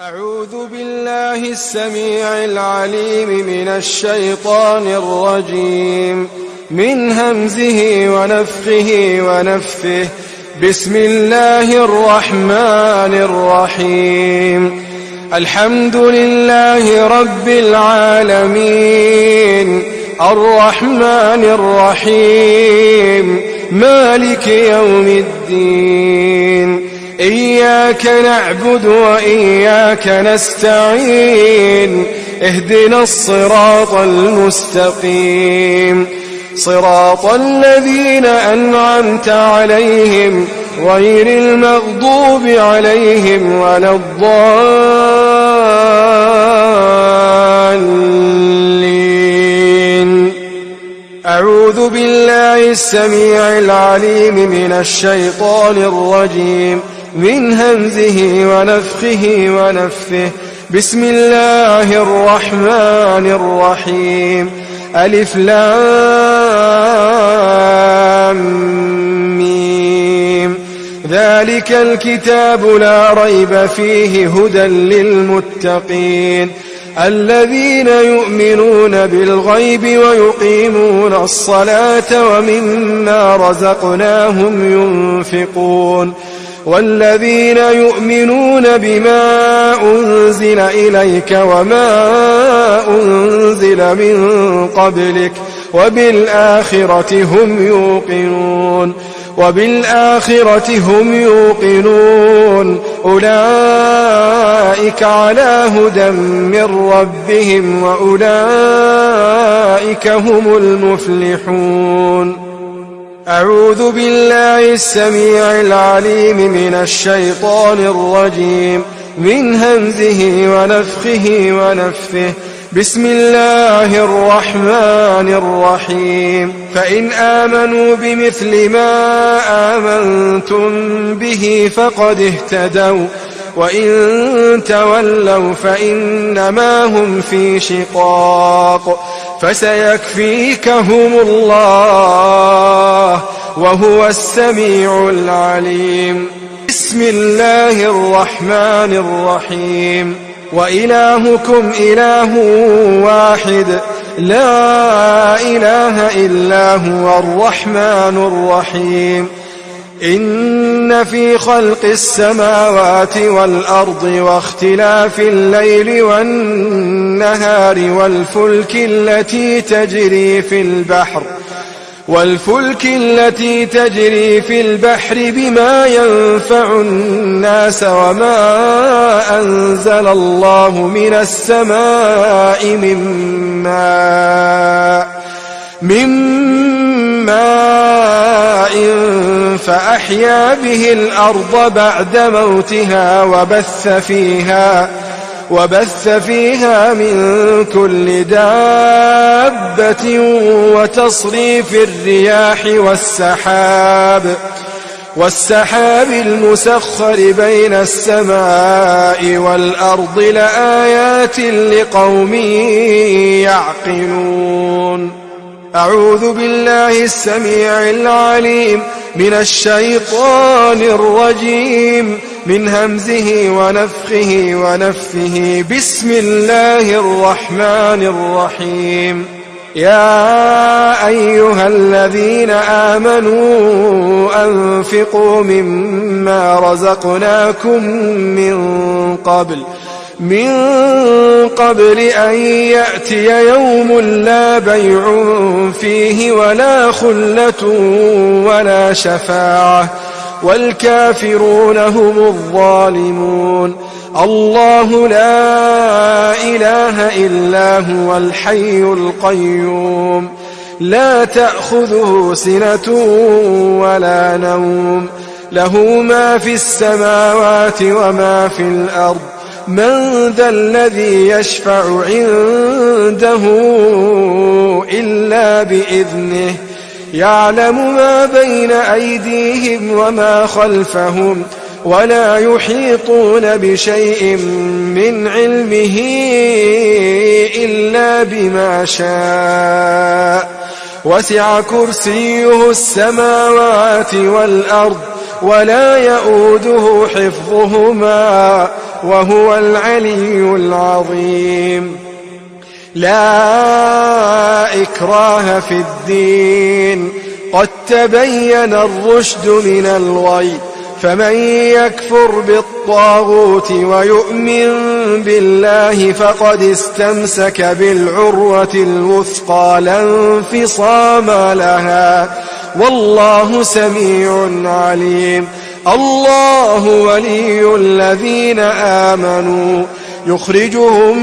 أعوذ بالله السميع العليم من الشيطان الرجيم من همزه ونفخه ونفثه. بسم الله الرحمن الرحيم. الحمد لله رب العالمين الرحمن الرحيم مالك يوم الدين. إياك نعبد وإياك نستعين. اهدنا الصراط المستقيم صراط الذين أنعمت عليهم غير المغضوب عليهم ولا الضالين. أعوذ بالله السميع العليم من الشيطان الرجيم من همزه ونفخه ونفثه. بسم الله الرحمن الرحيم. ألف لام ميم. ذلك الكتاب لا ريب فيه هدى للمتقين الذين يؤمنون بالغيب ويقيمون الصلاة ومما رزقناهم ينفقون والذين يؤمنون بما أنزل إليك وما أنزل من قبلك وبالآخرة هم يوقنون أولئك على هدى من ربهم وأولئك هم المفلحون. أعوذ بالله السميع العليم من الشيطان الرجيم من همزه ونفخه ونفثه. بسم الله الرحمن الرحيم. فإن آمنوا بمثل ما آمنتم به فقد اهتدوا وإن تولوا فإنما هم في شقاق فسيكفيكهم الله وهو السميع العليم. بسم الله الرحمن الرحيم. وإلهكم إله واحد لا إله إلا هو الرحمن الرحيم. إن في خلق السماوات والأرض واختلاف الليل والنهار والفلك التي تجري في البحر بما ينفع الناس وما أنزل الله من السماء من ماء فأحيا به الأرض بعد موتها وبث فيها من كل دابة وتصريف الرياح والسحاب المسخر بين السماء والأرض لآيات لقوم يعقلون. أعوذ بالله السميع العليم من الشيطان الرجيم من همزه ونفخه ونفثه. بسم الله الرحمن الرحيم. يا أيها الذين آمنوا أنفقوا مما رزقناكم من قبل أن يأتي يوم لا بيع فيه ولا خلة ولا شفاعة والكافرون هم الظالمون. الله لا إله إلا هو الحي القيوم لا تأخذه سنة ولا نوم له ما في السماوات وما في الأرض. من ذا الذي يشفع عنده إلا بإذنه يعلم ما بين أيديهم وما خلفهم ولا يحيطون بشيء من علمه إلا بما شاء. وسع كرسيه السماوات والأرض ولا يؤوده حفظهما وهو العلي العظيم. لا إكراه في الدين، قد تبين الرشد من الغي، فمن يكفر بالطاغوت ويؤمن بالله فقد استمسك بالعروة الوثقى لا انفصام لها، والله سميع عليم. الله ولي الذين آمنوا يخرجهم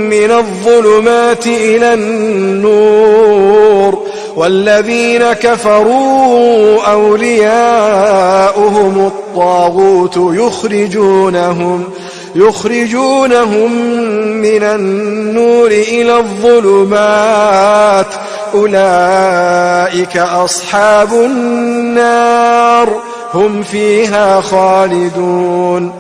من الظلمات إلى النور، والذين كفروا أولياؤهم الطاغوت يخرجونهم من النور إلى الظلمات، أولئك أصحاب النار هم فيها خالدون.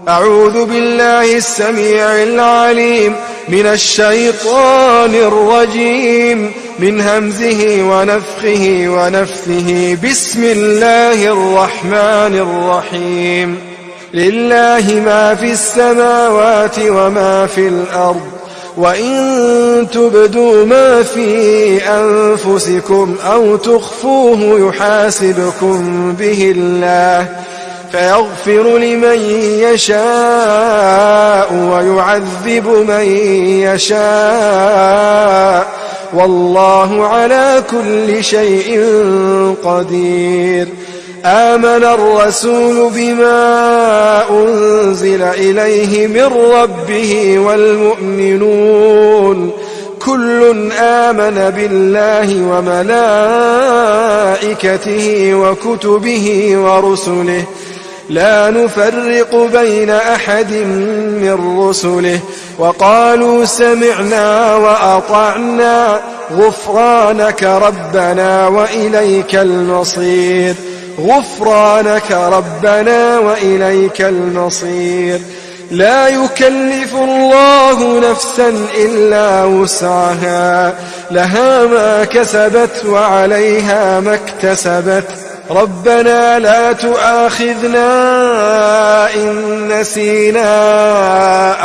أعوذ بالله السميع العليم من الشيطان الرجيم، من همزه ونفخه ونفثه. بسم الله الرحمن الرحيم. لله ما في السماوات وما في الأرض، وإن تبدوا ما في أنفسكم أو تخفوه يحاسبكم به الله، فيغفر لمن يشاء ويعذب من يشاء، والله على كل شيء قدير. آمن الرسول بما أنزل إليه من ربه والمؤمنون كل آمن بالله وملائكته وكتبه ورسله لا نفرق بين أحد من رسله، وقالوا سمعنا وأطعنا غفرانك ربنا وإليك المصير. غفرانك ربنا وإليك المصير. لا يكلف الله نفسا إلا وسعها، لها ما كسبت وعليها ما اكتسبت. ربنا لا تؤاخذنا إن نسينا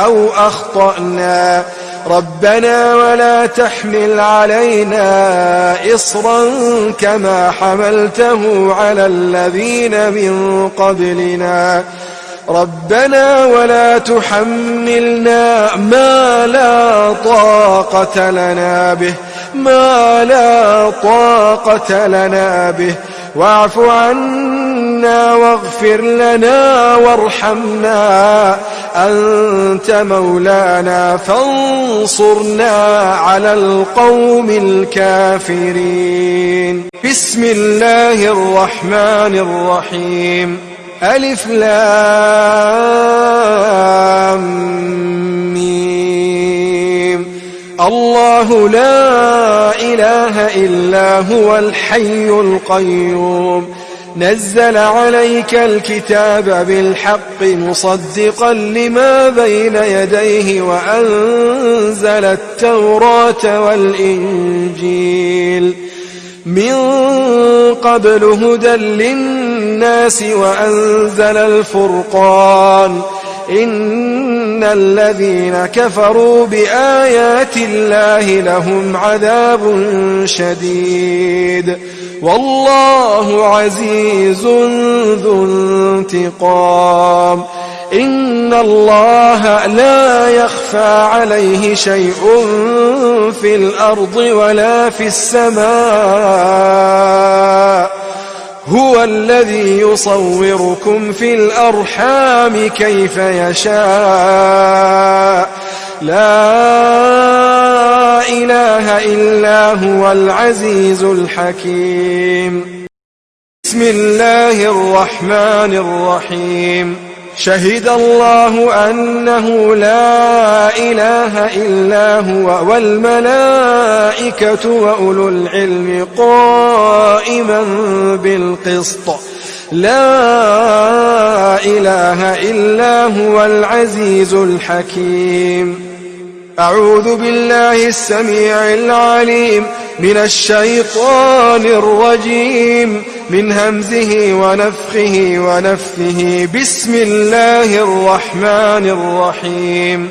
أو أخطأنا، ربنا ولا تحمل علينا إصرا كما حملته على الذين من قبلنا، ربنا ولا تحملنا ما لا طاقة لنا به، واعف عنا واغفر لنا وارحمنا، أنت مولانا فانصرنا على القوم الكافرين. بسم الله الرحمن الرحيم. ألف لام ميم. الله لا إله إلا هو الحي القيوم، نزل عليك الكتاب بالحق مصدقا لما بين يديه وأنزل التوراة والإنجيل من قبل هدى للناس وأنزل الفرقان، إن الذين كفروا بآيات الله لهم عذاب شديد، والله عزيز ذو انتقام. إن الله لا يخفى عليه شيء في الأرض ولا في السماء، هو الذي يصوركم في الأرحام كيف يشاء، لا إله إلا هو العزيز الحكيم. بسم الله الرحمن الرحيم. شهد الله أنه لا إله إلا هو والملائكة وأولو العلم قائما بالقسط، لا إله إلا هو العزيز الحكيم. أعوذ بالله السميع العليم من الشيطان الرجيم. من همزه ونفخه ونفثه. بسم الله الرحمن الرحيم.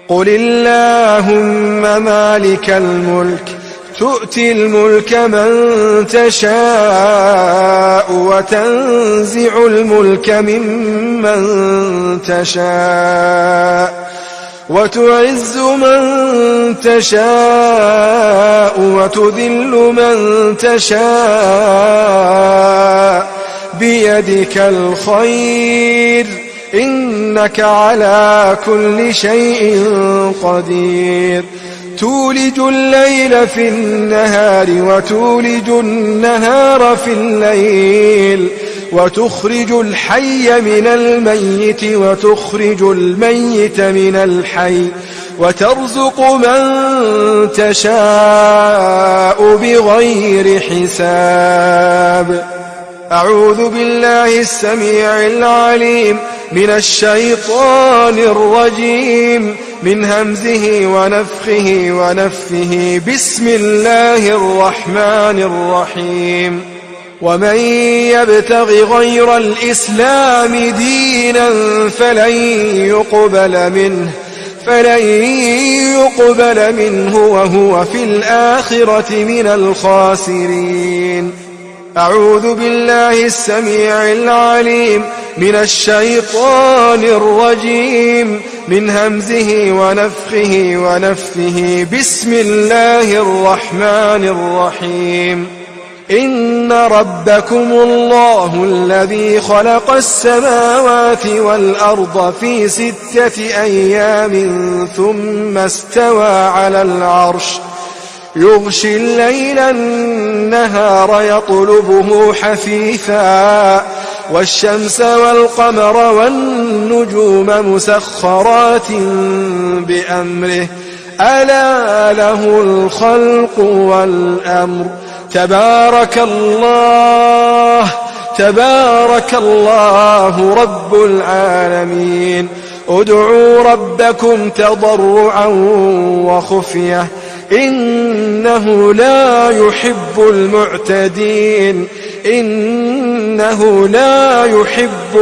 قل اللهم مالك الملك تؤتي الملك من تشاء وتنزع الملك ممن تشاء وتعز من تشاء وتذل من تشاء بيدك الخير إنك على كل شيء قدير. تولج الليل في النهار وتولج النهار في الليل وتخرج الحي من الميت وتخرج الميت من الحي وترزق من تشاء بغير حساب. أعوذ بالله السميع العليم من الشيطان الرجيم من همزه ونفخه ونفثه. بسم الله الرحمن الرحيم. ومن يبتغ غير الإسلام دينا فلن يقبل منه وهو في الآخرة من الخاسرين. أعوذ بالله السميع العليم من الشيطان الرجيم من همزه ونفخه ونفثه. بسم الله الرحمن الرحيم. إن ربكم الله الذي خلق السماوات والأرض في 6 أيام ثم استوى على العرش يغشي الليل النهار يطلبه حثيثا والشمس والقمر والنجوم مسخرات بأمره ألا له الخلق والأمر. تبارك الله رب العالمين. ادعوا ربكم تضرعا وخفية إنه لا يحب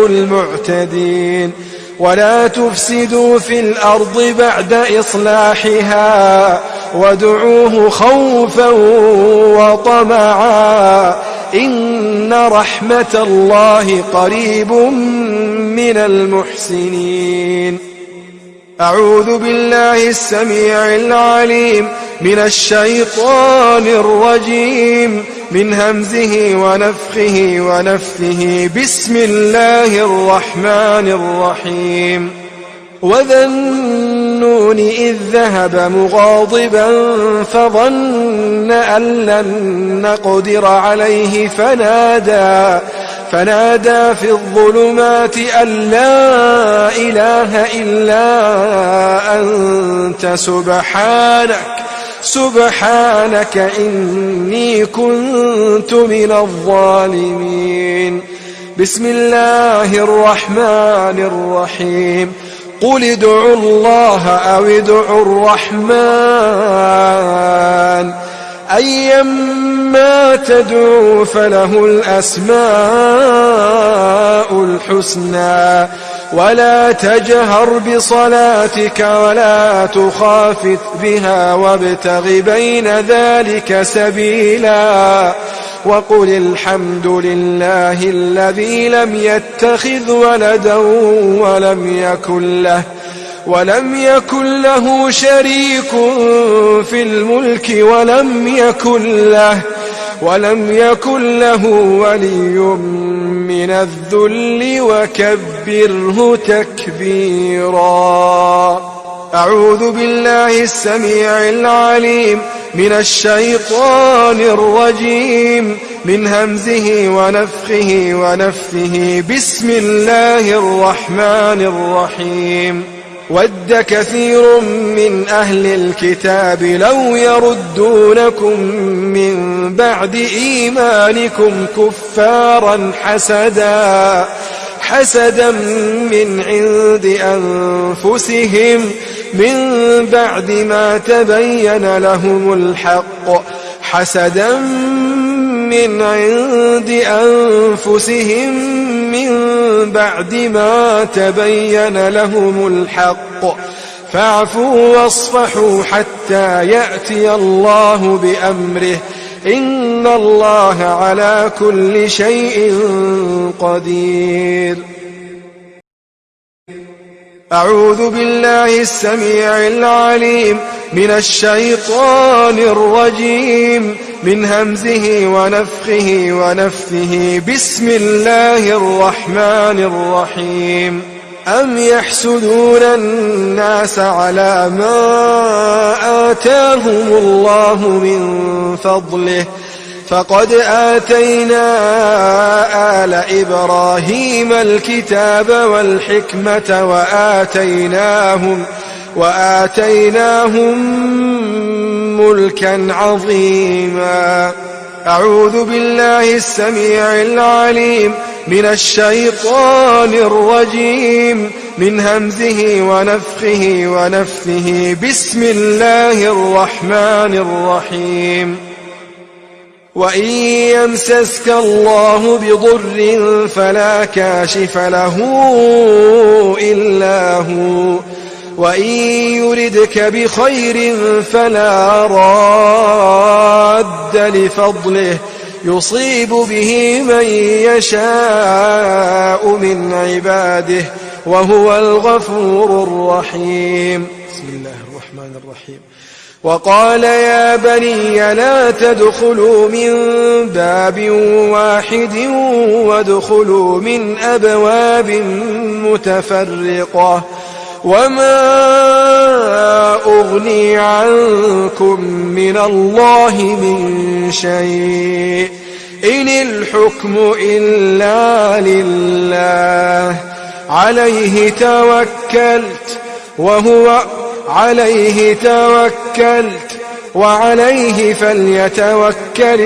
المعتدين. ولا تفسدوا في الأرض بعد إصلاحها وادعوه خوفا وطمعا إن رحمة الله قريب من المحسنين. أعوذ بالله السميع العليم من الشيطان الرجيم من همزه ونفخه ونفثه. بسم الله الرحمن الرحيم. وذا النون إذ ذهب مغاضبا فظن أن لن نقدر عليه فنادى في الظلمات أن لا إله إلا أنت سبحانك إني كنت من الظالمين. بسم الله الرحمن الرحيم. قل ادعوا الله أو ادعوا الرحمن أيما تدعوا فله الأسماء الحسنى ولا تجهر بصلاتك ولا تخافت بها وابتغ بين ذلك سبيلا وقل الحمد لله الذي لم يتخذ ولدا ولم يكن له شريك في الملك ولم يكن له ولي من الذل وكبره تكبيرا. أعوذ بالله السميع العليم من الشيطان الرجيم من همزه ونفخه ونفثه. بسم الله الرحمن الرحيم. ود كثير من أهل الكتاب لو يردونكم من بعد إيمانكم كفارا حسدا من عند أنفسهم من بعد ما تبين لهم الحق حسدا من عند أنفسهم من بعد ما تبين لهم الحق فاعفوا واصفحوا حتى يأتي الله بأمره إن الله على كل شيء قدير. أعوذ بالله السميع العليم من الشيطان الرجيم من همزه ونفخه ونفثه. بسم الله الرحمن الرحيم. أم يحسدون الناس على ما آتاهم الله من فضله فقد آتينا آل إبراهيم الكتاب والحكمة وآتيناهم ملكا عظيما. أعوذ بالله السميع العليم من الشيطان الرجيم من همزه ونفخه ونفثه. بسم الله الرحمن الرحيم. وإن يمسسك الله بضر فلا كاشف له إلا هو وإن يردك بخير فلا راد لفضله يصيب به من يشاء من عباده وهو الغفور الرحيم. بسم الله الرحمن الرحيم. وقال يا بني لا تدخلوا من باب واحد وادخلوا من أبواب متفرقة وما أغني عنكم من الله من شيء إن الحكم إلا لله عليه توكلت وعليه فليتوكل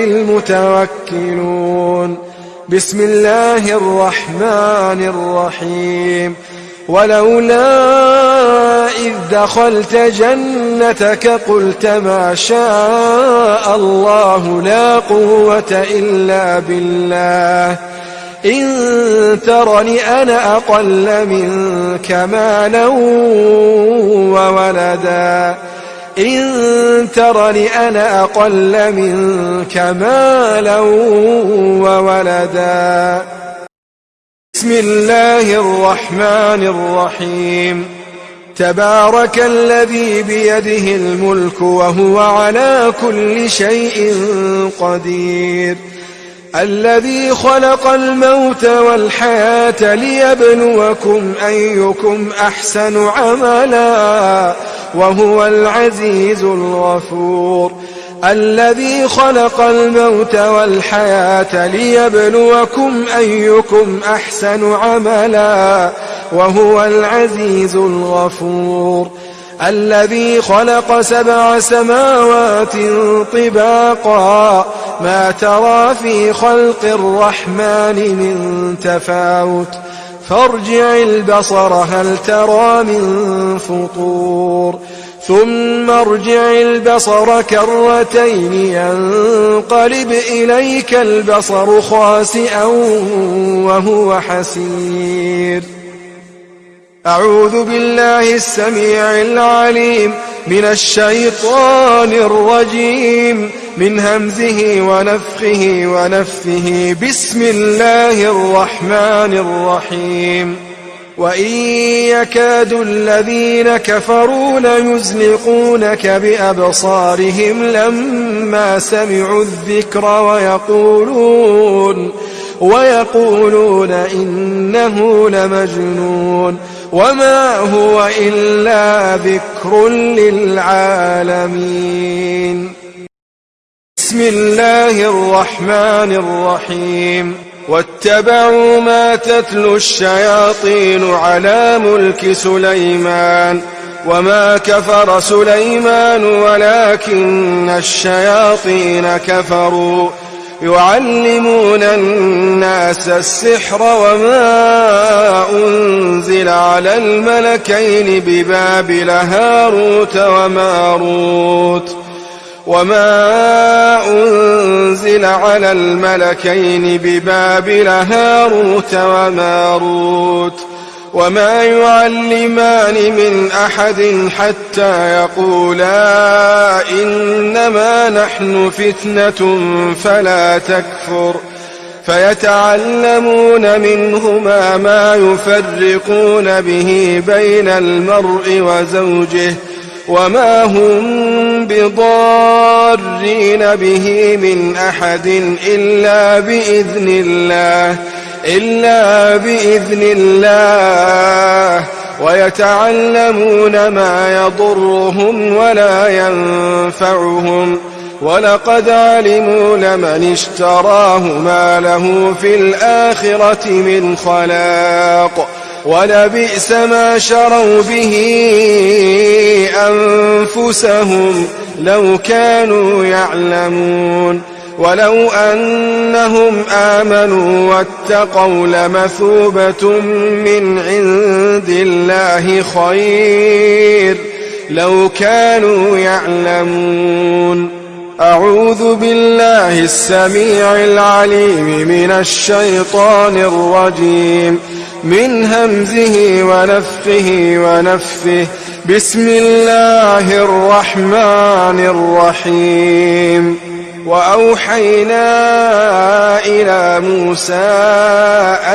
المتوكلون. بسم الله الرحمن الرحيم. ولولا إذ دخلت جنتك قلت ما شاء الله لا قوة إلا بالله إن ترني أنا أقل منك مالا وولدا. بسم الله الرحمن الرحيم. تبارك الذي بيده الملك وهو على كل شيء قدير الذي خلق الموت والحياة ليبلوكم أيكم أحسن عملا وهو العزيز الغفور. الذي خلق الموت والحياة ليبلوكم أيكم أحسن عملا وهو العزيز الغفور. الذي خلق 7 سماوات طباقا ما ترى في خلق الرحمن من تفاوت فارجع البصر هل ترى من فطور ثم ارجع البصر كرتين ينقلب إليك البصر خاسئا وهو حسير. أعوذ بالله السميع العليم من الشيطان الرجيم من همزه ونفخه ونفثه. بسم الله الرحمن الرحيم. وإن يكاد الذين كفروا ليزلقونك بأبصارهم لما سمعوا الذكر ويقولون إنه لمجنون وما هو إلا ذكر للعالمين. بسم الله الرحمن الرحيم. واتبعوا ما تتلو الشياطين على ملك سليمان وما كفر سليمان ولكن الشياطين كفروا يعلمون الناس السحر وما أنزل على الملكين ببابل هاروت وماروت وما أنزل على الملكين ببابل هاروت وماروت وما يعلمان من أحد حتى يقولا إنما نحن فتنة فلا تكفر فيتعلمون منهما ما يفرقون به بين المرء وزوجه وما هم بضارين به من أحد إلا بإذن الله ويتعلمون ما يضرهم ولا ينفعهم ولقد علموا لمن اشتراه ما له في الآخرة من خلاق ولبئس ما شروا به أنفسهم لو كانوا يعلمون ولو أنهم آمنوا واتقوا لمثوبة من عند الله خير لو كانوا يعلمون. أعوذ بالله السميع العليم من الشيطان الرجيم من همزه ونفخه ونفثه. بسم الله الرحمن الرحيم. وأوحينا إلى موسى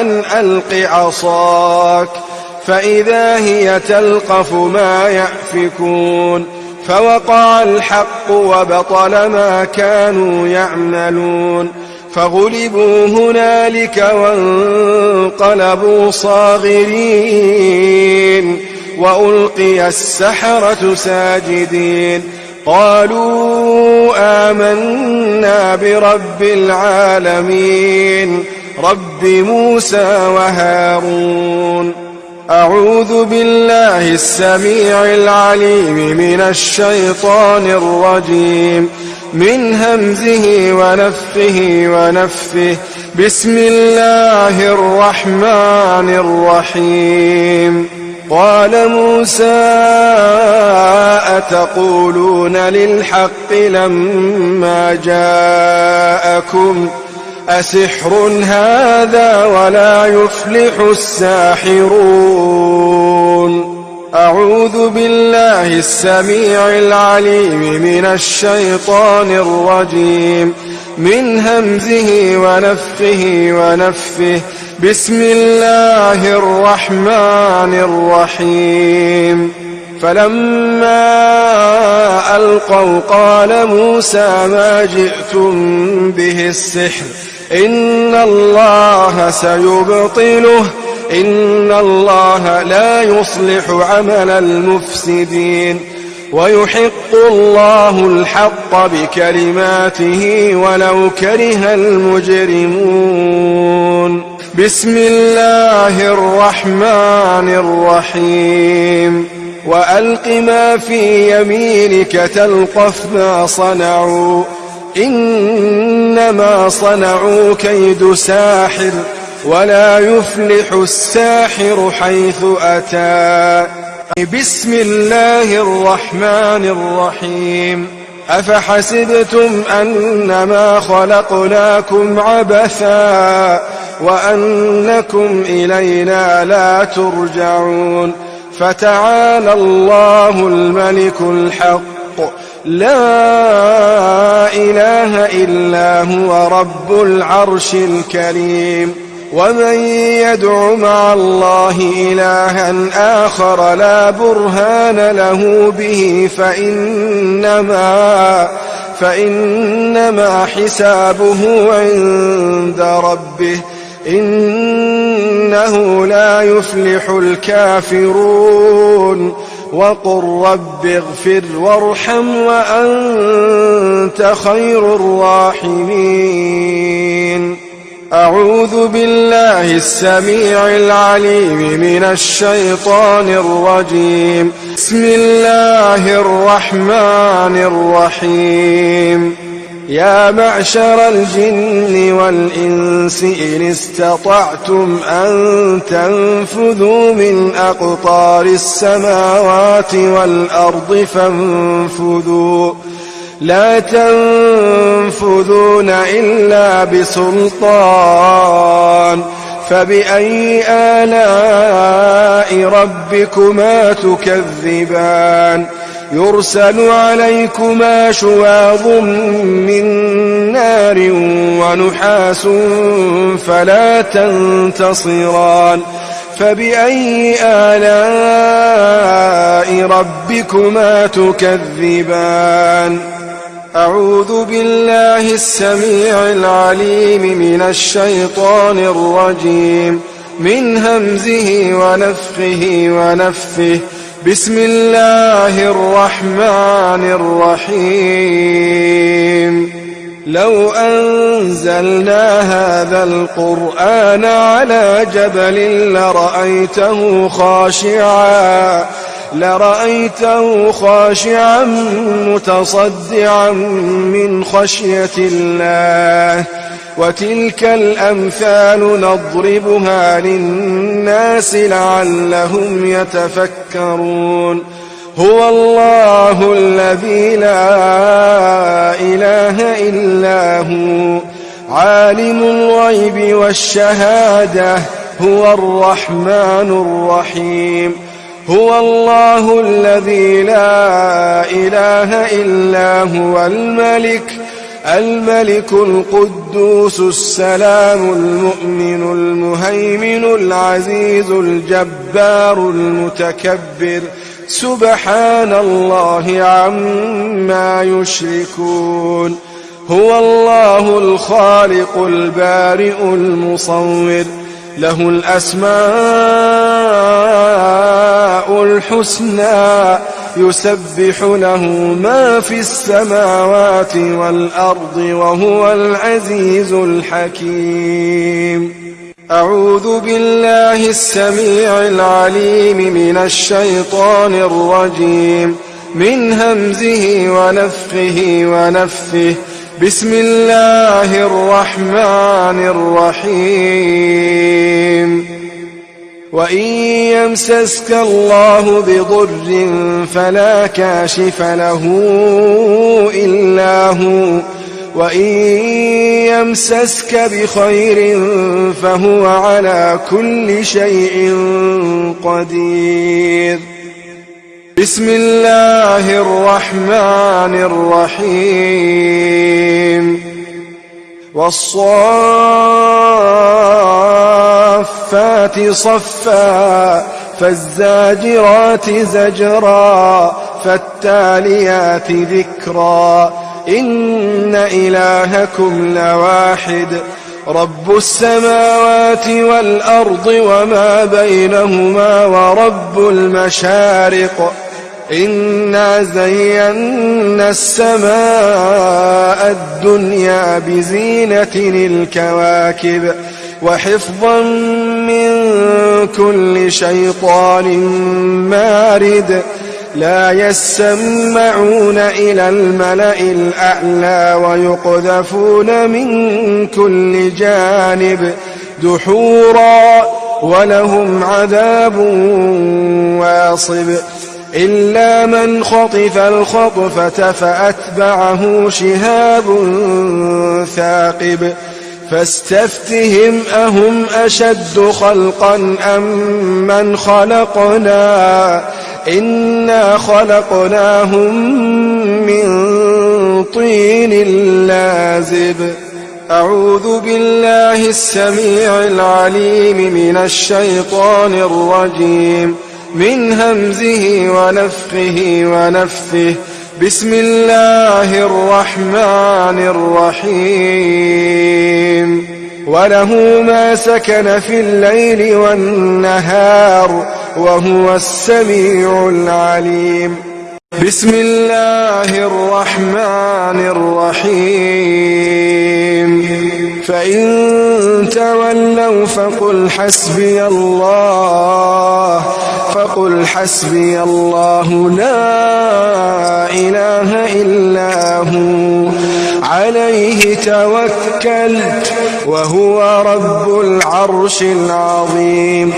أن ألق عصاك فإذا هي تلقف ما يأفكون فوقع الحق وبطل ما كانوا يعملون فغلبوا هنالك وانقلبوا صاغرين وألقي السحرة ساجدين قالوا آمنا برب العالمين رب موسى وهارون. أعوذ بالله السميع العليم من الشيطان الرجيم من همزه ونفخه ونفثه. بسم الله الرحمن الرحيم. قال موسى أتقولون للحق لما جاءكم أسحر هذا ولا يفلح الساحرون. أعوذ بالله السميع العليم من الشيطان الرجيم من همزه ونفخه ونفثه. بسم الله الرحمن الرحيم. فلما ألقوا قال موسى ما جئتم به السحر إن الله سيبطله إن الله لا يصلح عمل المفسدين ويحق الله الحق بكلماته ولو كره المجرمون. بسم الله الرحمن الرحيم. وألق ما في يمينك تلقف ما صنعوا إنما صنعوا كيد ساحر ولا يفلح الساحر حيث أتى. بسم الله الرحمن الرحيم. أفحسبتم أنما خلقناكم عبثا وأنكم إلينا لا ترجعون فتعالى الله الملك الحق لا إله إلا هو رب العرش الكريم. ومن يدع مع الله إلها آخر لا برهان له به فإنما حسابه عند ربه إنه لا يفلح الكافرون. وقل رب اغفر وارحم وأنت خير الراحمين. أعوذ بالله السميع العليم من الشيطان الرجيم. بسم الله الرحمن الرحيم. يا معشر الجن والإنس إن استطعتم أن تنفذوا من أقطار السماوات والأرض لا تنفذون إلا بسلطان فبأي آلاء ربكما تكذبان يرسل عليكما شواظ من نار ونحاس فلا تنتصران فبأي آلاء ربكما تكذبان أعوذ بالله السميع العليم من الشيطان الرجيم من همزه ونفخه ونفثه بسم الله الرحمن الرحيم لو أنزلنا هذا القرآن على جبل لرأيته خاشعا متصدعا من خشية الله وتلك الأمثال نضربها للناس لعلهم يتفكرون هو الله الذي لا إله إلا هو عالم الغيب والشهادة هو الرحمن الرحيم هو الله الذي لا إله إلا هو الملك القدوس السلام المؤمن المهيمن العزيز الجبار المتكبر سبحان الله عما يشركون هو الله الخالق البارئ المصور له الأسماء الحسنى يسبح له ما في السماوات والأرض وهو العزيز الحكيم أعوذ بالله السميع العليم من الشيطان الرجيم من همزه ونفخه ونفثه بسم الله الرحمن الرحيم وإن يمسسك الله بضر فلا كاشف له إلا هو وإن يمسسك بخير فهو على كل شيء قدير بسم الله الرحمن الرحيم والصافات صفا فالزاجرات زجرا فالتاليات ذكرا إن إلهكم لواحد رب السماوات والأرض وما بينهما ورب المشارق إنا زينا السماء الدنيا بزينة الكواكب وحفظا من كل شيطان مارد لا يسمعون إلى الملأ الأعلى ويقذفون من كل جانب دحورا ولهم عذاب واصب إلا من خطف الخطفة فأتبعه شهاب ثاقب فاستفتهم أهم أشد خلقا أم من خلقنا إنا خلقناهم من طين لازب أعوذ بالله السميع العليم من الشيطان الرجيم من همزه ونفخه ونفثه بسم الله الرحمن الرحيم وله ما سكن في الليل والنهار وهو السميع العليم بسم الله الرحمن الرحيم فإن تولوا فقل حسبي الله لا إله إلا هو عليه توكلت وهو رب العرش العظيم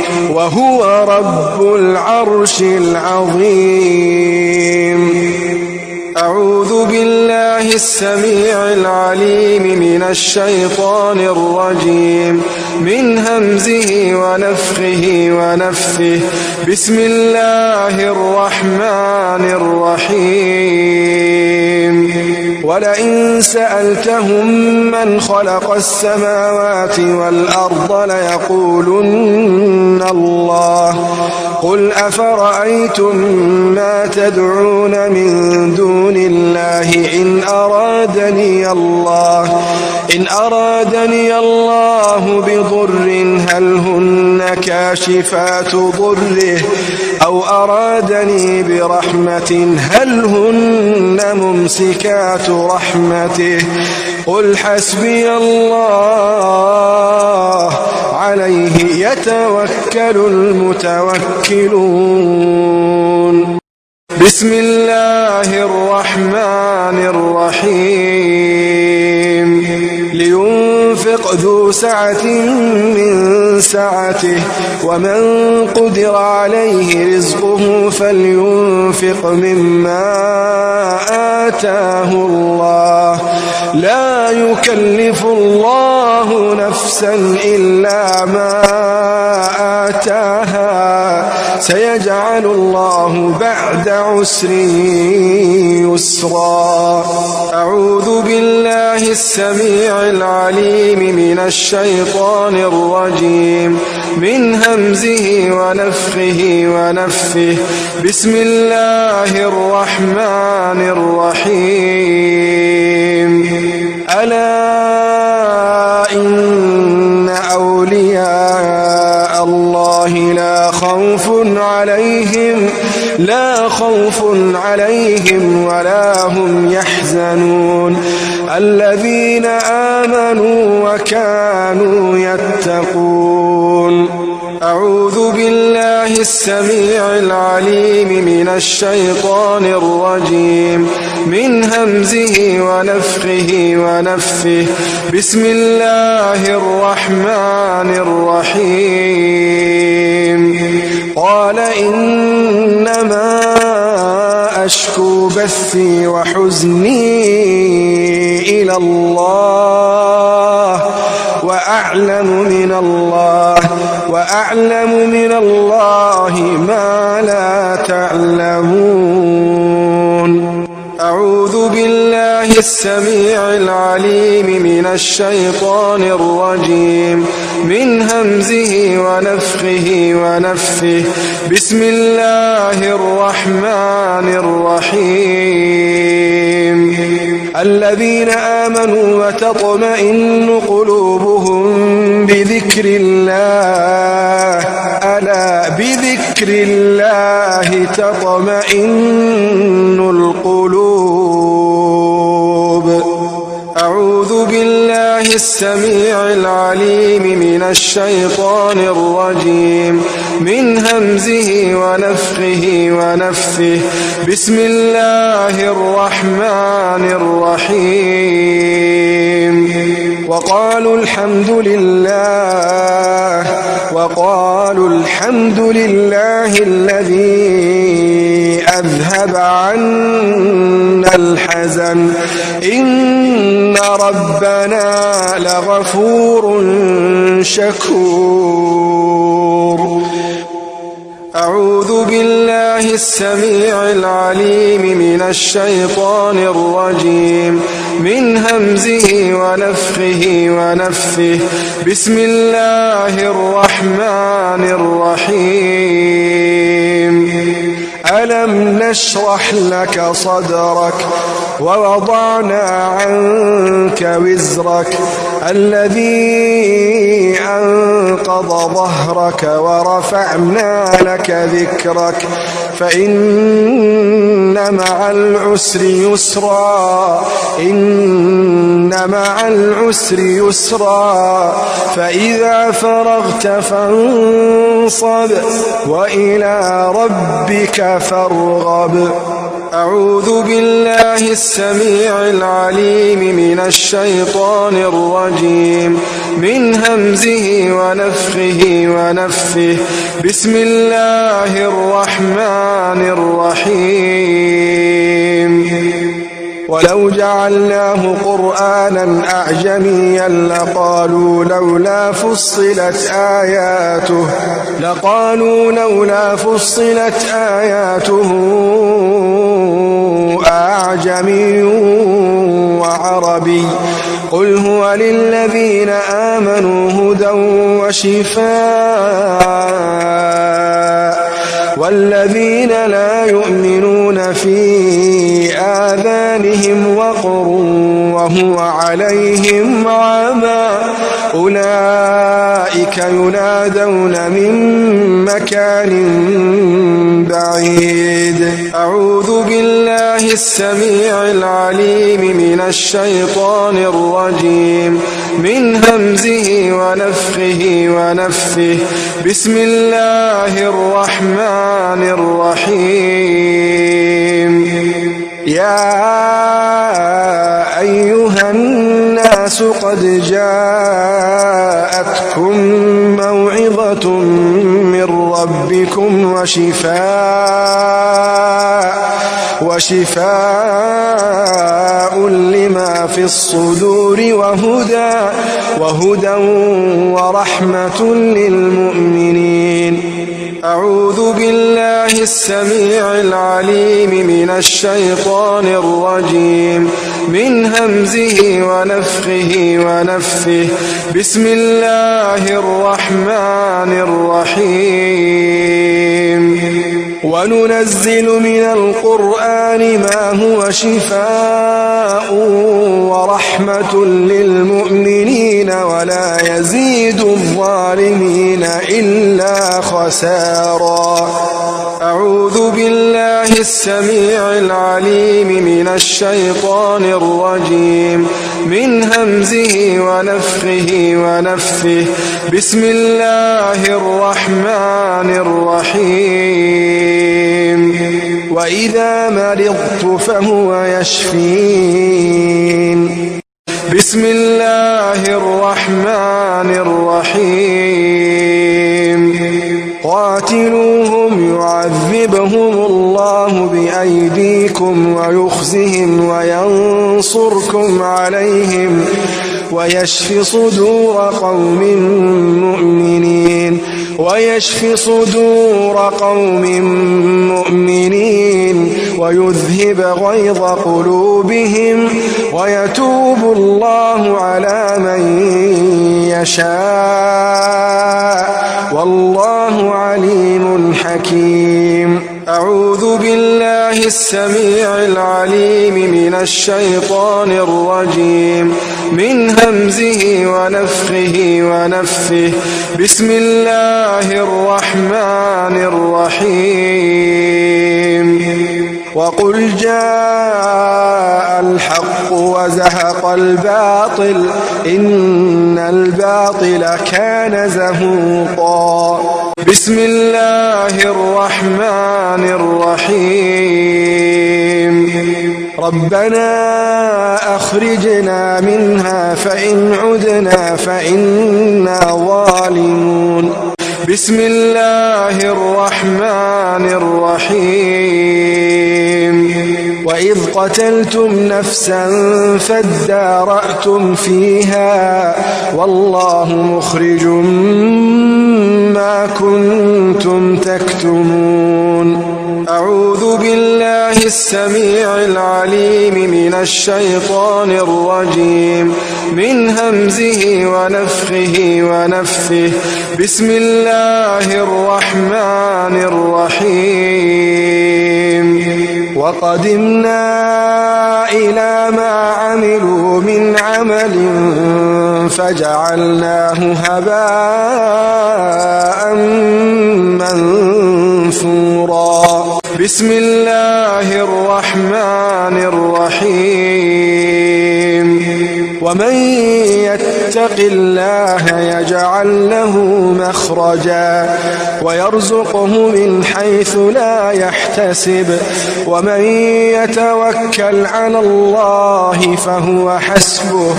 أعوذ بالله السميع العليم من الشيطان الرجيم من همزه ونفخه ونفثه بسم الله الرحمن الرحيم ولئن سألتهم من خلق السماوات والأرض ليقولن الله قل أفرأيتم ما تدعون من دون الله إن أرادني الله بضر هل هن كاشفات ضره أو أرادني برحمة هل هن ممسكات رحمته قل حسبي الله عليه يتوكل المتوكلون بسم الله الرحمن الرحيم لينفق ذو سعة من سعته ومن قدر عليه رزقه فلينفق مما آتاه الله لا يكلف الله نفسا إلا ما آتاها سيجعل الله بعد عسر يسرا أعوذ بالله السميع العليم من الشيطان الرجيم من همزه ونفخه ونفثه بسم الله الرحمن الرحيم ألا إن أولياء الله لا خوف عليهم ولا هم يحزنون الذين آمنوا وكانوا يتقون أعوذ بالله السميع العليم من الشيطان الرجيم من همزه ونفخه ونفثه بسم الله الرحمن الرحيم قال إنما أشكو بثي وحزني إلى الله وأعلم من الله ما لا تعلمون أعوذ بالله السميع العليم من الشيطان الرجيم من همزه ونفخه ونفثه بسم الله الرحمن الرحيم الذين آمنوا وتطمئن قلوبهم بذكر الله ألا بذكر الله تطمئن القلوب أعوذ بالله السميع العليم من الشيطان الرجيم من همزه ونفخه ونفثه بسم الله الرحمن الرحيم وقالوا الحمد لله الذي أذهب عنا الحزن إن ربنا لغفور شكور أعوذ بالله السميع العليم من الشيطان الرجيم من همزه ونفخه ونفثه بسم الله الرحمن الرحيم ألم نشرح لك صدرك ووضعنا عنك وزرك الذي أنقض ظهرك ورفعنا لك ذكرك فإن مع العسر يسرا فإذا فرغت فانصب وإلى ربك فارغب أعوذ بالله السميع العليم من الشيطان الرجيم من همزه ونفخه ونفثه بسم الله الرحمن الرحيم ولو جعلناه قرآنا أعجميا لقالوا لولا فصلت آياته أعجمي وعربي قل هو للذين آمنوا هدى وشفاء والذين لا يؤمنون في آذانهم وقر وهو عليهم عمى أولئك ينادون من مكان بعيد. أعوذ بالله السميع العليم من الشيطان الرجيم من همزه ونفخه ونفثه. بسم الله الرحمن الرحيم. يا أيها الناس قد جاءتكم موعظة من ربكم وشفاء لما في الصدور وهدى ورحمة للمؤمنين. أعوذ بالله السميع العليم من الشيطان الرجيم من همزه ونفخه ونفثه. بسم الله الرحمن الرحيم. وننزل من القرآن ما هو شفاء ورحمة للمؤمنين ولا يزيد الظالمين إلا خسارا. أعوذ بالله السميع العليم من الشيطان الرجيم من همزه ونفخه ونفثه. بسم الله الرحمن الرحيم. وإذا مرضت فهو يشفين. بسم الله الرحمن الرحيم. قاتلوهم يعذبهم الله بأيديكم ويخزهم وينصركم عليهم ويشف صدور قوم مؤمنين ويذهب غيظ قلوبهم ويتوب الله على من يشاء والله عليم حكيم. أعوذ بالله السميع العليم من الشيطان الرجيم من همزه ونفخه ونفثه. بسم الله الرحمن الرحيم. وقل جاء الحق وزهق الباطل إن الباطل كان زهوقا. بسم الله الرحمن الرحيم. ربنا أخرجنا منها فإن عدنا فإنا ظالمون. بسم الله الرحمن الرحيم. وإذ قتلتم نفسا فادارأتم فيها والله مخرج ما كنتم تكتمون. أعوذ بالله السميع العليم من الشيطان الرجيم من همزه ونفخه ونفثه. بسم الله الرحمن الرحيم. وقدمنا إلى ما عملوا من عمل فجعلناه هباء منثورا. بسم الله الرحمن الرحيم. ومن يتق الله يجعل له مخرجا ويرزقه من حيث لا يحتسب ومن يتوكل على الله فهو حسبه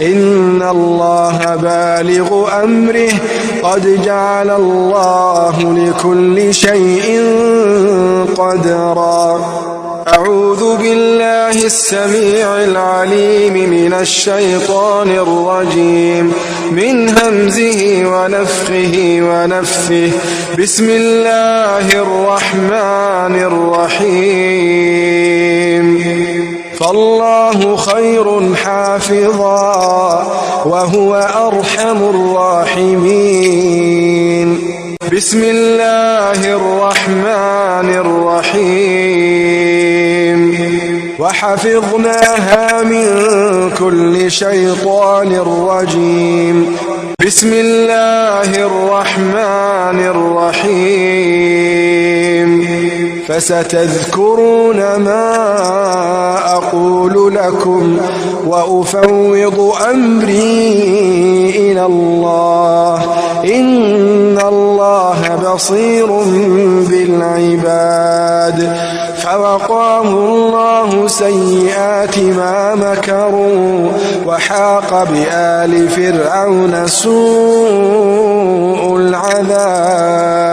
إن الله بالغ أمره قد جعل الله لكل شيء قدرا. أعوذ بالله السميع العليم من الشيطان الرجيم من همزه ونفخه ونفثه بسم الله الرحمن الرحيم فالله خير حافظا وهو أرحم الراحمين بسم الله الرحمن الرحيم وحفظناها من كل شيطان رجيم بسم الله الرحمن الرحيم فستذكرون ما أقول لكم وأفوض أمري إلى الله إن الله بصير بالعباد فوقاه الله سيئات ما مكروا وحاق بآل فرعون سوء العذاب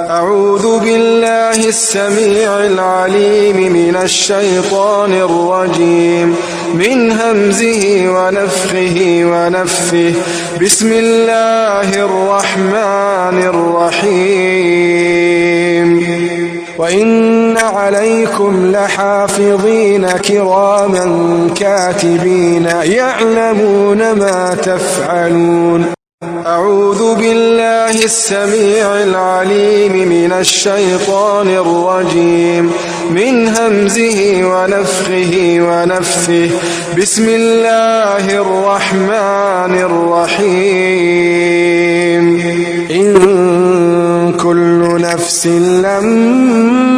أعوذ بالله السميع العليم من الشيطان الرجيم من همزه ونفخه ونفثه بسم الله الرحمن الرحيم وإن عليكم لحافظين كراما كاتبين يعلمون ما تفعلون أعوذ بالله السميع العليم من الشيطان الرجيم من همزه ونفخه ونفثه بسم الله الرحمن الرحيم إن كل نفس لما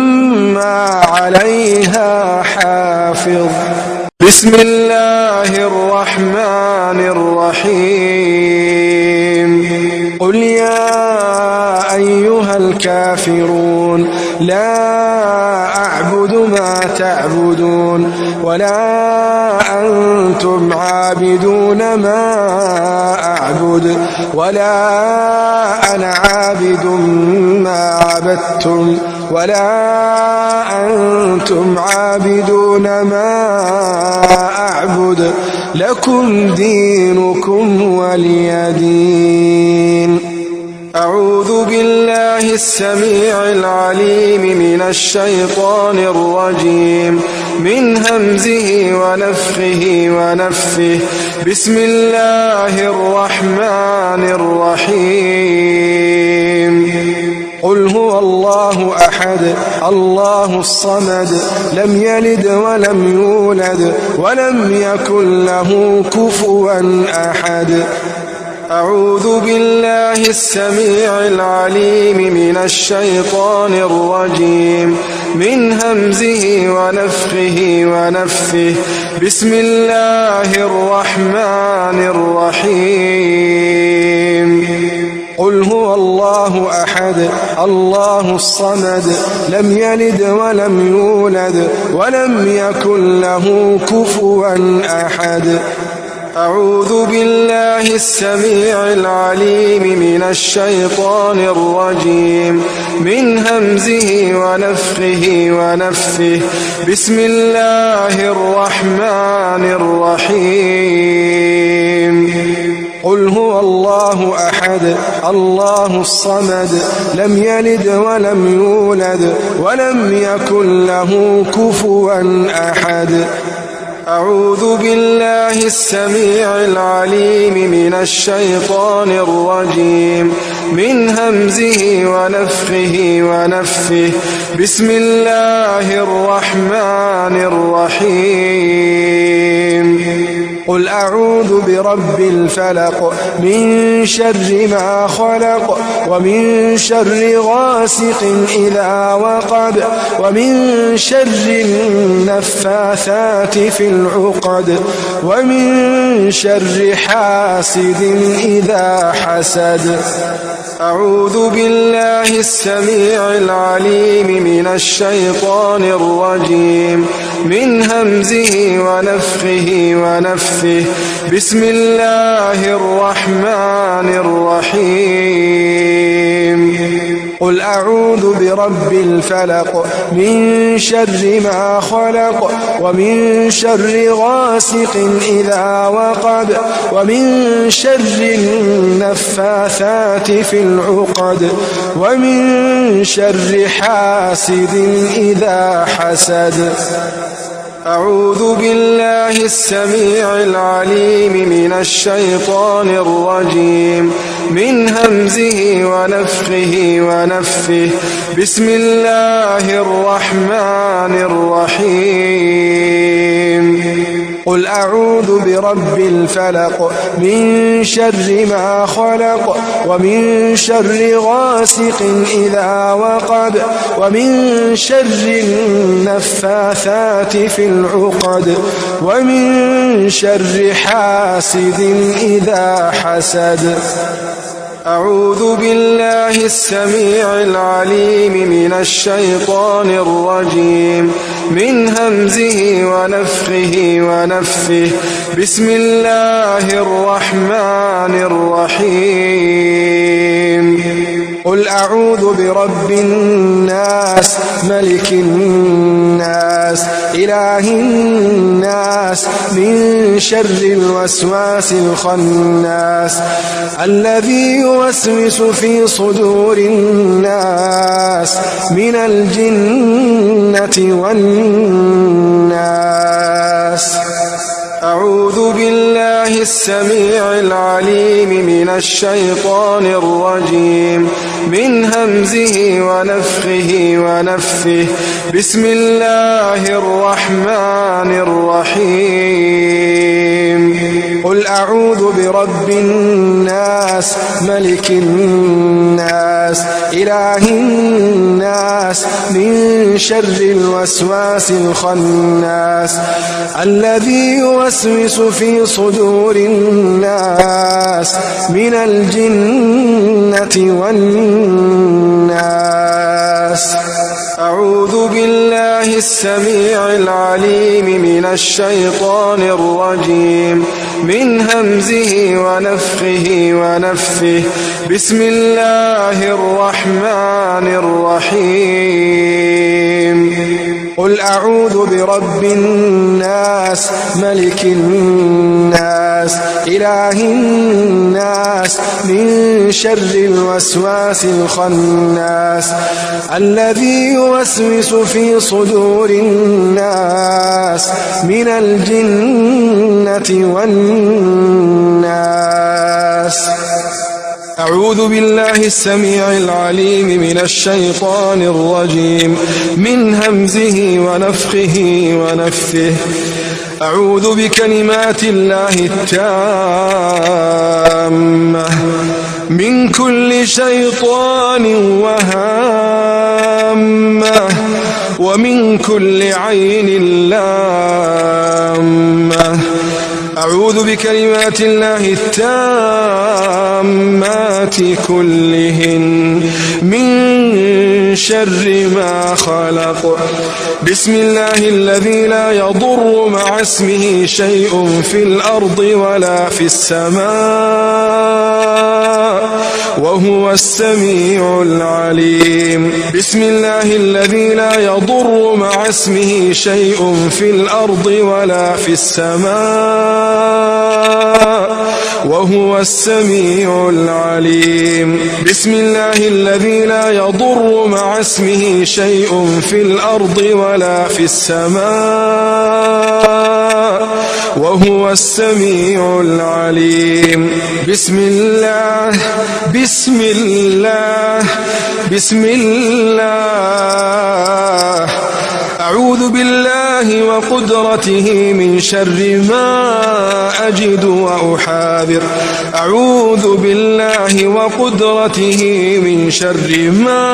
عليها حافظ بسم الله الرحمن الرحيم قل يا أيها الكافرون لا أعبد ما تعبدون ولا أنتم عابدون ما أعبد ولا أنا عابد ما عبدتم ولا أنتم عابدون ما أعبد لكم دينكم ولي دين أعوذ بالله السميع العليم من الشيطان الرجيم من همزه ونفخه ونفثه بسم الله الرحمن الرحيم قل هو الله أحد الله الصمد لم يلد ولم يولد ولم يكن له كفوا أحد أعوذ بالله السميع العليم من الشيطان الرجيم من همزه ونفخه ونفثه بسم الله الرحمن الرحيم قل هو الله أحد الله الصمد لم يلد ولم يولد ولم يكن له كفوا أحد أعوذ بالله السميع العليم من الشيطان الرجيم من همزه ونفخه ونفثه بسم الله الرحمن الرحيم قل هو الله أحد الله الصمد لم يلد ولم يولد ولم يكن له كفوا أحد أعوذ بالله السميع العليم من الشيطان الرجيم من همزه ونفخه ونفثه بسم الله الرحمن الرحيم قل أعوذ برب الفلق من شر ما خلق ومن شر غاسق إذا وقب ومن شر النفاثات في العقد ومن شر حاسد إذا حسد أعوذ بالله السميع العليم من الشيطان الرجيم من همزه ونفخه ونفثه بسم الله الرحمن الرحيم قل أعوذ برب الفلق من شر ما خلق ومن شر غاسق إذا وقب ومن شر النفاثات في العقد ومن شر حاسد إذا حسد. أعوذ بالله السميع العليم من الشيطان الرجيم من همزه ونفخه ونفثه. بسم الله الرحمن الرحيم. قل أعوذ برب الفلق من شر ما خلق ومن شر غاسق إذا وقب ومن شر النفاثات في العقد ومن شر حاسد إذا حسد. أعوذ بالله السميع العليم من الشيطان الرجيم من همزه ونفخه ونفثه. بسم الله الرحمن الرحيم. قل أعوذ برب الناس ملك الناس إله الناس من شر الوسواس الخناس الذي يوسوس في صدور الناس من الجنة والناس. أعوذ بالله السميع العليم من الشيطان الرجيم من همزه ونفخه ونفثه. بسم الله الرحمن الرحيم. قل أعوذ برب الناس ملك الناس إله الناس من شر الوسواس الخناس الذي يوسوس في صدور الناس من الجنة والناس. أعوذ بالله السميع العليم من الشيطان الرجيم من همزه ونفخه ونفثه. بسم الله الرحمن الرحيم. قل أعوذ برب الناس ملك الناس إله الناس من شر الوسواس الخناس الذي يوسوس في صدور الناس من الجنة والناس. أعوذ بالله السميع العليم من الشيطان الرجيم من همزه ونفخه ونفثه. أعوذ بكلمات الله التامة من كل شيطان وهامة ومن كل عين لامة. أعوذ بكلمات الله التامات كلهن من شر ما خلق. بسم الله الذي لا يضر مع اسمه شيء في الأرض ولا في السماء وهو السميع العليم. بسم الله الذي لا يضر مع اسمه شيء في الأرض ولا في السماء وهو السميع العليم. بسم الله الذي لا يضر مع اسمه شيء في الأرض ولا في السماء وهو السميع العليم. بسم الله بسم الله بسم الله. أعوذ بالله وقدرته من شر ما أجد وأحاذر. أعوذ بالله وقدرته من شر ما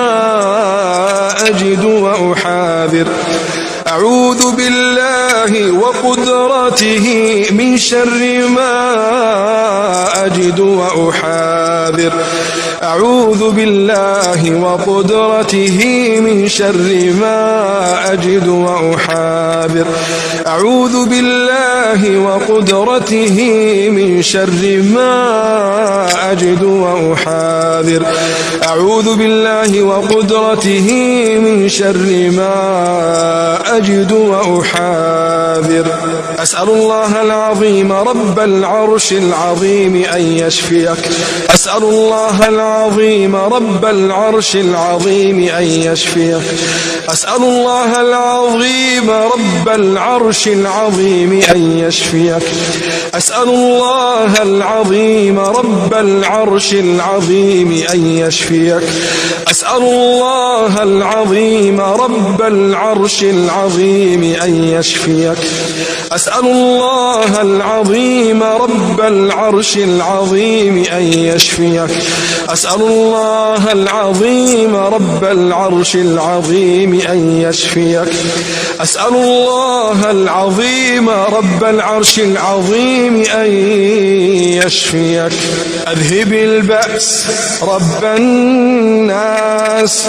أجد وأحاذر. أعوذ بالله وقدرته من شر ما أجد وأحاذر. أعوذ بالله وقدرته من شر ما أجد وأحاذر أعوذ بالله وقدرته من شر ما أجد وأحاذر أعوذ بالله وقدرته من شر ما أجد وأحاذر أسأل الله العظيم رب العرش العظيم أن يشفيك أسأل الله العظيم رب العرش العظيم أن يشفيك أسأل الله العظيم رب العرش العظيم أن يشفيك أسأل الله العظيم رب العرش العظيم أن يشفيك أسأل الله العظيم رب العرش العظيم أن يشفيك أسأل الله العظيم رب العرش العظيم أن يشفيك أسأل الله العظيم رب العرش العظيم أن يشفيك أسأل الله العظيم رب العرش العظيم أن يشفيك أذهب البأس رب الناس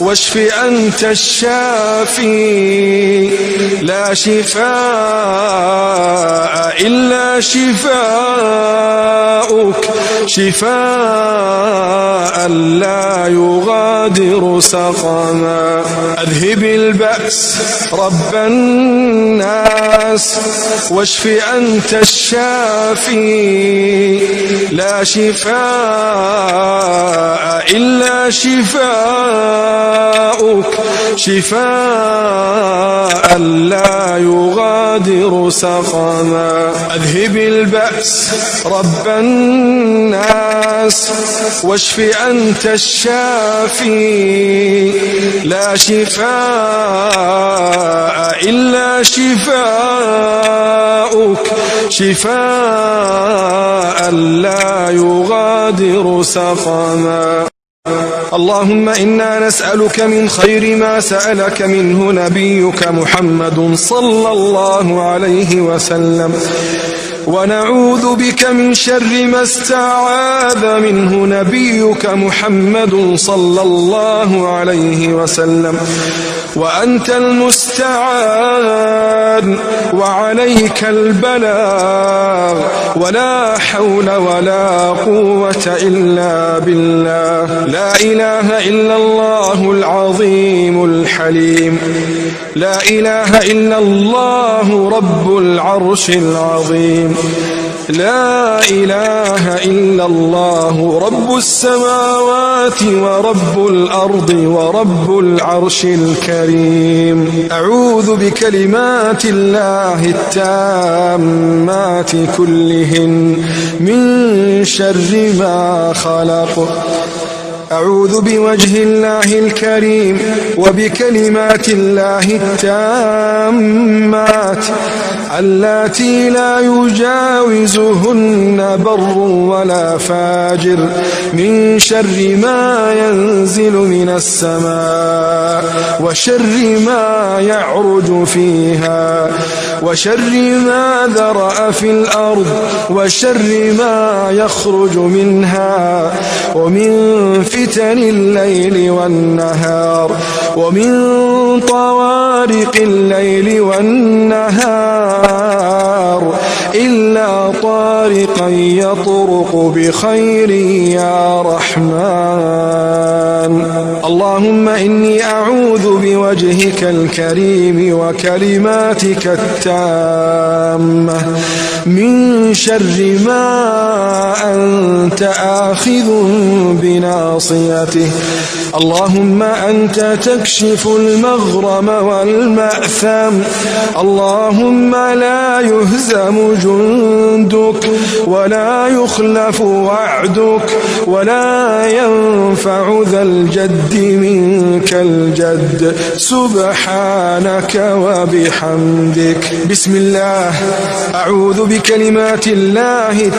واشف أنت الشافي لا شفاء إلا شفاؤك شفاء لا يغادر سقما أذهب البأس رب الناس واشف أنت الشافي لا شفاء إلا شفاؤك شفاء لا يغادر سقما أذهب البأس رب الناس واشف أنت الشافي لا شفاء إلا شفاؤك شفاء لا يغادر سقما اللهم إنا نسألك من خير ما سألك منه نبيك محمد صلى الله عليه وسلم ونعوذ بك من شر ما استعاذ منه نبيك محمد صلى الله عليه وسلم وأنت المستعان وعليك البلاغ ولا حول ولا قوة إلا بالله لا إله إلا الله العظيم الحليم لا إله إلا الله رب العرش العظيم لا إله إلا الله رب السماوات ورب الأرض ورب العرش الكريم أعوذ بكلمات الله التامات كلهن من شر ما خلق أعوذ بوجه الله الكريم وبكلمات الله التامات اللاتي لا يجاوزهن بر ولا فاجر من شر ما ينزل من السماء وشر ما يعرج فيها وشر ما ذرأ في الأرض وشر ما يخرج منها ومن فتن الليل والنهار ومن طوارق الليل والنهار إلا طارقا يطرق بخير يا رحمن اللهم إني أعوذ بوجهك الكريم وكلماتك التامة من شر ما أنت آخذ بناصيته اللهم أنت تكشف المغرم والمأثم اللهم لا يهزم جندك ولا يخلف وعدك ولا ينفع ذا الجد منك الجد سبحانك وبحمدك بسم الله أعوذ بكلمات الله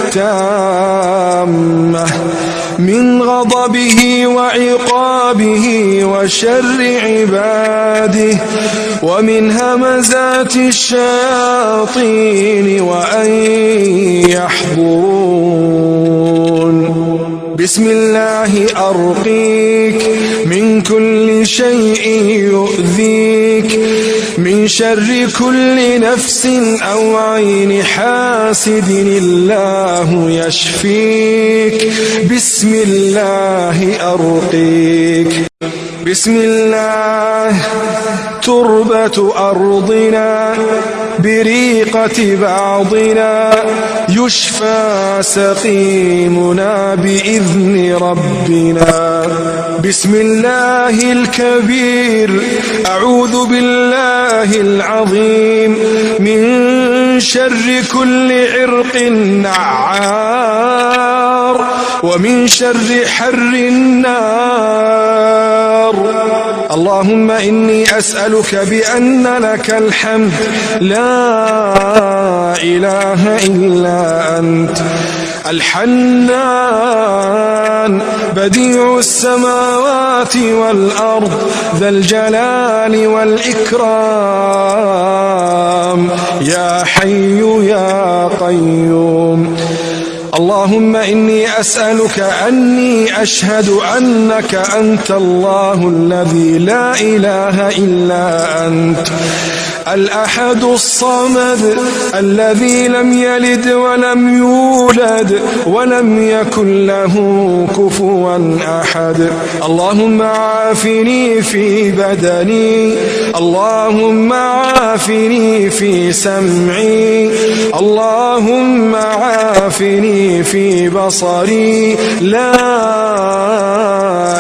التامة من غضبه وعقابه وشر عباده ومن همزات الشياطين وأن يحضرون بسم الله أرقيك من كل شيء يؤذيك، من شر كل نفس أو عين حاسد الله يشفيك. بسم الله أرقيك. بسم الله تربة أرضنا بريقة بعضنا، يشفى سقيمنا بإذن ربنا. بسم الله الكبير أعوذ بالله العظيم من شر كل عرق نعار، ومن شر حر النار. اللهم إني أسألك بأن لك الحمد لا إله إلا أنت، الحنان بديع السماوات والأرض، ذا الجلال والإكرام، يا حي يا قيوم. اللهم إني أسألك أني أشهد أنك أنت الله الذي لا إله إلا أنت، الأحد الصمد الذي لم يلد ولم يولد ولم يكن له كفوا أحد. اللهم عافني في بدني، اللهم عافني في سمعي، اللهم عافني في بصري، لا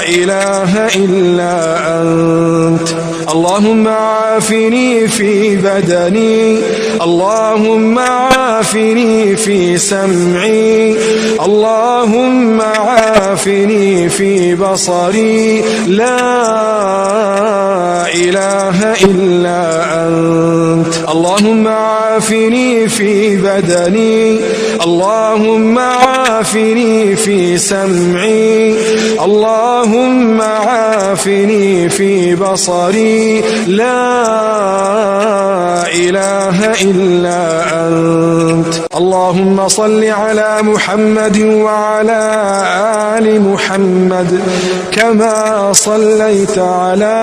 إله إلا أنت. اللهم عافني في بدني، اللهم عافني في سمعي، اللهم عافني في بصري، لا إله إلا أنت. اللهم عافني في بدني، اللهم عافني في سمعي، اللهم عافني في بصري، لا إله إلا أنت. اللهم صل على محمد وعلى آل محمد كما صليت على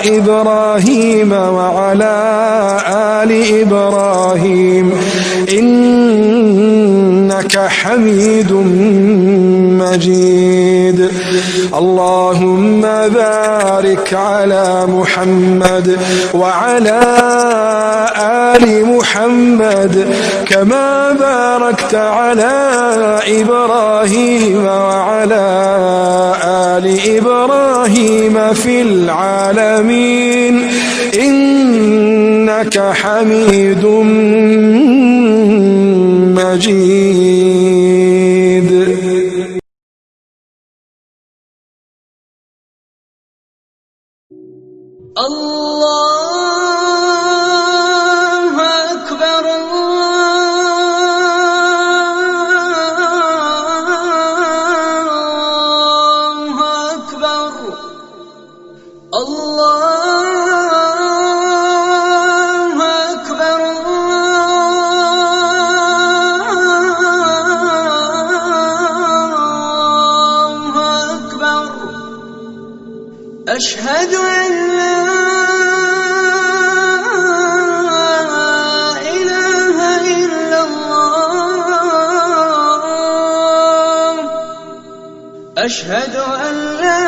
إبراهيم وعلى آل إبراهيم إنك حميد مجيد. اللهم بارك على محمد وعلى آل محمد كما باركت على إبراهيم وعلى آل إبراهيم في العالمين إنك حميد مجيد. الله أكبر الله أكبر الله أكبر الله أكبر. أشهد أن لا إله إلا الله، أشهد أن لا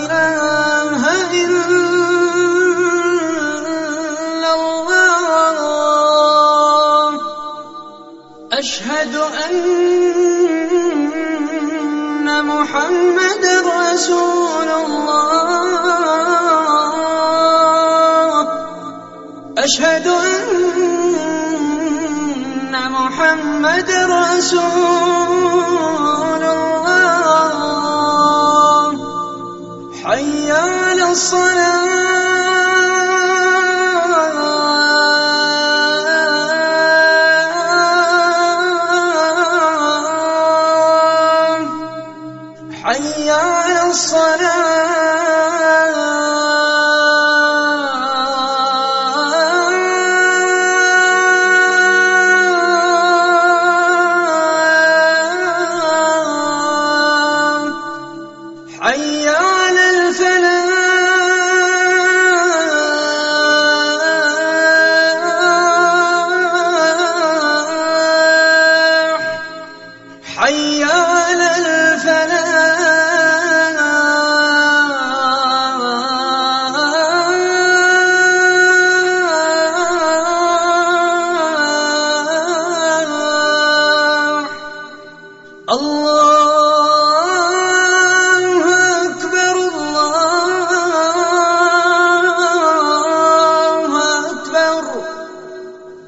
إله إلا الله، أشهد أن محمد رسول الله، أشهد أن محمد رسول الله. حي على الصلاة، حي على الصلاة.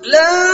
لا